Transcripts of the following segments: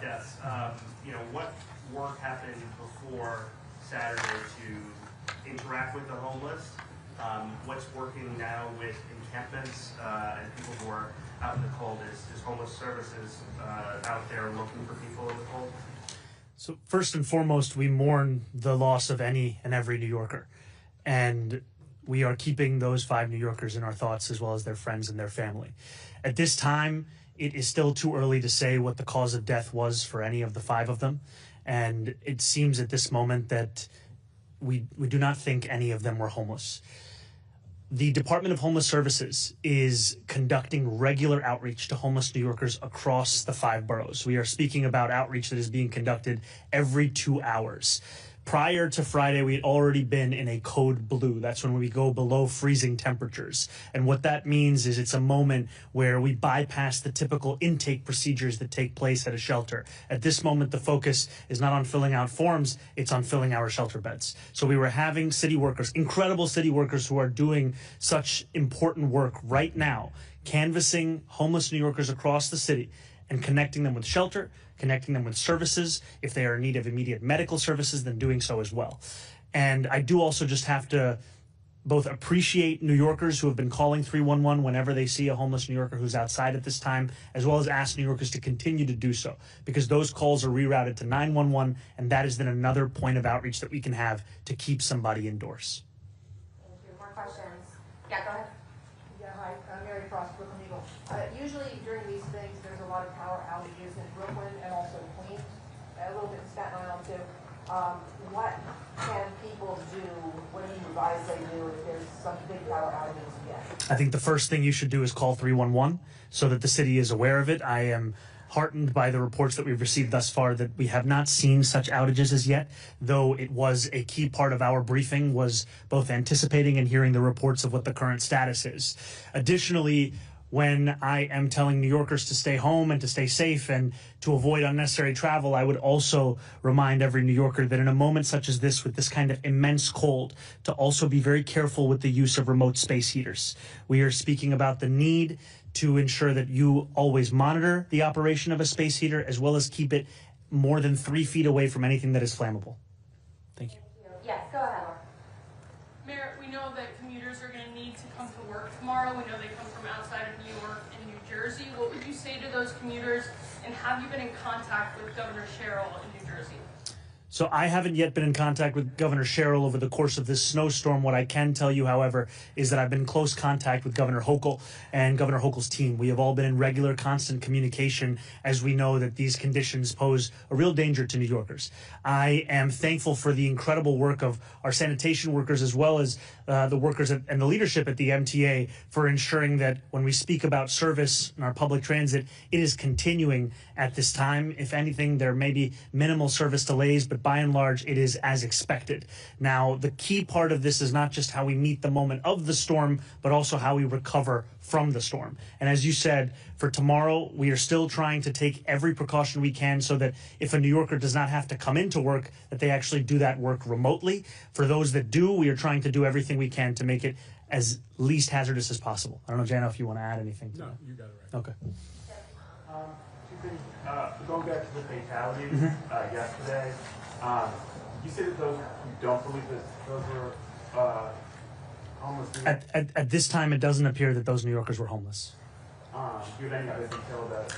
Yes. You know, what work happened before Saturday to interact with the homeless? What's working now with encampments and people who are out in the cold? Is homeless services out there looking for people in the cold? So first and foremost, we mourn the loss of any and every New Yorker. And we are keeping those 5 New Yorkers in our thoughts, as well as their friends and their family. At this time, it is still too early to say what the cause of death was for any of the 5 of them. And it seems at this moment that we do not think any of them were homeless. The Department of Homeless Services is conducting regular outreach to homeless New Yorkers across the 5 boroughs. We are speaking about outreach that is being conducted every 2 hours. Prior to Friday, we had already been in a code blue. That's when we go below freezing temperatures. And what that means is it's a moment where we bypass the typical intake procedures that take place at a shelter. At this moment, the focus is not on filling out forms, it's on filling our shelter beds. So we were having city workers, incredible city workers who are doing such important work right now, canvassing homeless New Yorkers across the city and connecting them with shelter, connecting them with services. If they are in need of immediate medical services, then doing so as well. And I do also just have to both appreciate New Yorkers who have been calling 311 whenever they see a homeless New Yorker who's outside at this time, as well as ask New Yorkers to continue to do so, because those calls are rerouted to 911, and that is then another point of outreach that we can have to keep somebody indoors. Thank you. More questions? Yeah, go ahead. Yeah, hi, I'm Mary Frost, Brooklyn Eagle. Usually during these things, there's a lot of power outages in Brooklyn and also Queens, a little bit in Staten Island too. What can people do? What do you advise they do if there's some big power outages again? I think the first thing you should do is call 311 so that the city is aware of it. I am heartened by the reports that we've received thus far that we have not seen such outages as yet, though it was a key part of our briefing was both anticipating and hearing the reports of what the current status is. Additionally, when I am telling New Yorkers to stay home and to stay safe and to avoid unnecessary travel, I would also remind every New Yorker that in a moment such as this, with this kind of immense cold, to also be very careful with the use of remote space heaters. We are speaking about the need to ensure that you always monitor the operation of a space heater, as well as keep it more than 3 feet away from anything that is flammable. Thank you. Yes, go ahead, Laura. Mayor, we know that commuters are going to need to come to work tomorrow. We know they come from outside of New York and New Jersey. What would you say to those commuters, and have you been in contact with Governor Sherrill in New Jersey? So I haven't yet been in contact with Governor Sherrill over the course of this snowstorm. What I can tell you, however, is that I've been in close contact with Governor Hochul and Governor Hochul's team. We have all been in regular, constant communication as we know that these conditions pose a real danger to New Yorkers. I am thankful for the incredible work of our sanitation workers, as well as the workers and the leadership at the MTA, for ensuring that when we speak about service in our public transit, it is continuing at this time. If anything, there may be minimal service delays, but by and large, it is as expected. Now, the key part of this is not just how we meet the moment of the storm, but also how we recover from the storm. And as you said, for tomorrow, we are still trying to take every precaution we can so that if a New Yorker does not have to come into work, that they actually do that work remotely. For those that do, we are trying to do everything we can to make it as least hazardous as possible. I don't know, Jana, if you want to add anything to that. No, you got it right. Okay. Two things. Going back to the fatalities yesterday, you said that those, you don't believe that those were homeless people? At this time, it doesn't appear that those New Yorkers were homeless. Do you have any other detail about it?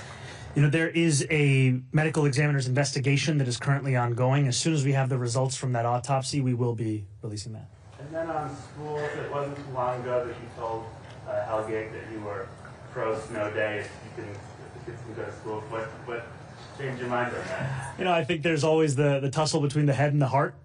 You know, there is a medical examiner's investigation that is currently ongoing. As soon as we have the results from that autopsy, we will be releasing that. And then on schools, it wasn't too long ago that you told Hellgate that you were pro snow day if the kids can go to school. What changed your mind on that? You know, I think there's always the tussle between the head and the heart.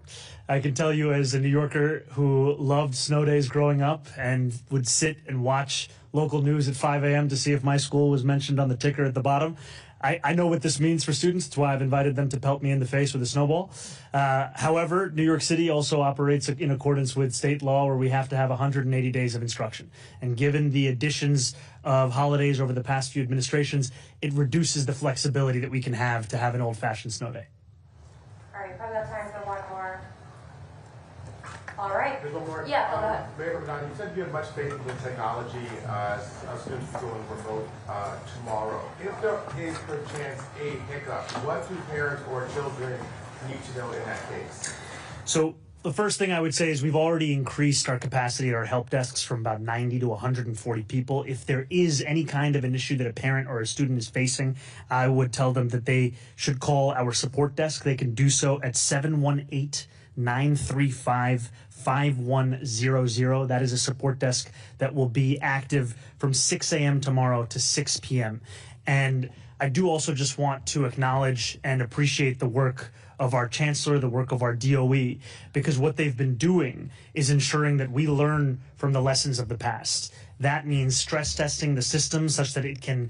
I can tell you, as a New Yorker who loved snow days growing up and would sit and watch local news at 5 a.m. to see if my school was mentioned on the ticker at the bottom, I know what this means for students. It's why I've invited them to pelt me in the face with a snowball. However, New York City also operates in accordance with state law, where we have to have 180 days of instruction. And given the additions of holidays over the past few administrations, it reduces the flexibility that we can have to have an old-fashioned snow day. All right, probably got time for one more. All right. There's one more. Yeah, go ahead. Mayor Mamdani, you said you have much faith in technology as students doing remote tomorrow. If there is perchance a hiccup, what do parents or children need to know in that case? So the first thing I would say is we've already increased our capacity at our help desks from about 90 to 140 people. If there is any kind of an issue that a parent or a student is facing, I would tell them that they should call our support desk. They can do so at 718-935-5100. That is a support desk that will be active from 6 a.m. tomorrow to 6 p.m. And I do also just want to acknowledge and appreciate the work of our chancellor, the work of our DOE, because what they've been doing is ensuring that we learn from the lessons of the past. That means stress testing the system such that it can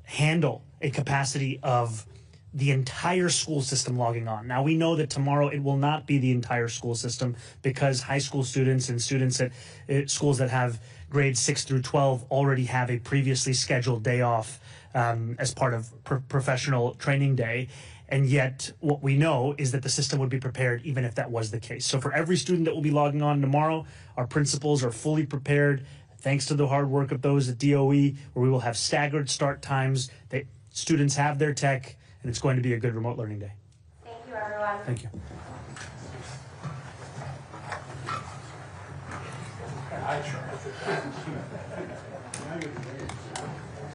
handle a capacity of the entire school system logging on. Now, we know that tomorrow it will not be the entire school system because high school students and students at schools that have grades 6 through 12 already have a previously scheduled day off as part of professional training day. And yet what we know is that the system would be prepared even if that was the case. So for every student that will be logging on tomorrow, our principals are fully prepared, thanks to the hard work of those at DOE, where we will have staggered start times. Students have their tech, and it's going to be a good remote learning day. Thank you, everyone. Thank you. I try.